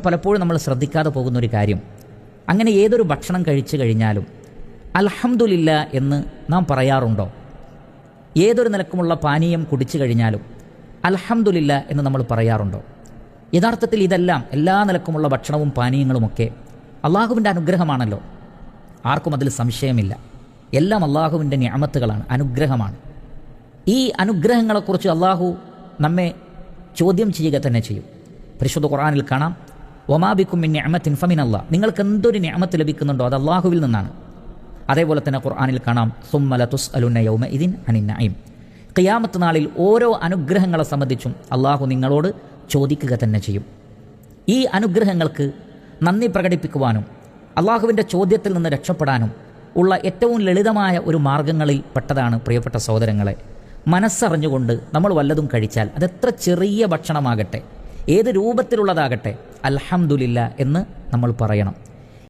പലപ്പോഴും നമ്മൾ ശ്രദ്ധിക്കാതെ പോകുന്നൊരു കാര്യം, അങ്ങനെ ഏതൊരു ഭക്ഷണം കഴിച്ചു കഴിഞ്ഞാലും അൽഹംദുലില്ല എന്ന് നാം പറയാറുണ്ടോ? ഏതൊരു നിലക്കുമുള്ള പാനീയം കുടിച്ചു കഴിഞ്ഞാലും അൽഹംദുലില്ല എന്ന് നമ്മൾ പറയാറുണ്ടോ? യഥാർത്ഥത്തിൽ ഇതെല്ലാം എല്ലാ നിലക്കുമുള്ള ഭക്ഷണവും പാനീയങ്ങളുമൊക്കെ അള്ളാഹുവിൻ്റെ അനുഗ്രഹമാണല്ലോ. ആർക്കും അതിൽ സംശയമില്ല. എല്ലാം അള്ളാഹുവിൻ്റെ നിഅമത്തുകളാണ്, അനുഗ്രഹമാണ്. ഈ അനുഗ്രഹങ്ങളെക്കുറിച്ച് അള്ളാഹു നമ്മെ ചോദ്യം ചെയ്യുക തന്നെ ചെയ്യും. പരിശുദ്ധ ഖുർആനിൽ കാണാം, വമാ ബിക്കും മിൻ നിഅമത്തിൻ ഫമിനല്ലാഹ്, നിങ്ങൾക്ക് എന്തൊരു നിഅമത്ത് ലഭിക്കുന്നുണ്ടോ അത് അള്ളാഹുവിൽ നിന്നാണ്. അതേപോലെ തന്നെ ഖുർആനിൽ കാണാം, സുമ്മ ലതുസ്അലുന യൗമഇദിൻ അനിൻ നഈം, ഖിയാമത്ത് നാളിൽ ഓരോ അനുഗ്രഹങ്ങളെ സംബന്ധിച്ചും അള്ളാഹു നിങ്ങളോട് ചോദിക്കുക തന്നെ ചെയ്യും. ഈ അനുഗ്രഹങ്ങൾക്ക് നന്ദി പ്രകടിപ്പിക്കുവാനും അള്ളാഹുവിൻ്റെ ചോദ്യത്തിൽ നിന്ന് രക്ഷപ്പെടാനും ഉള്ള ഏറ്റവും ലളിതമായ ഒരു മാർഗങ്ങളിൽ പെട്ടതാണ് പ്രിയപ്പെട്ട സഹോദരങ്ങളെ, മനസ്സറിഞ്ഞുകൊണ്ട് നമ്മൾ വല്ലതും കഴിച്ചാൽ അതെത്ര ചെറിയ ഭക്ഷണമാകട്ടെ, ഏത് രൂപത്തിലുള്ളതാകട്ടെ, അൽഹംദുലില്ലാ എന്ന് നമ്മൾ പറയണം.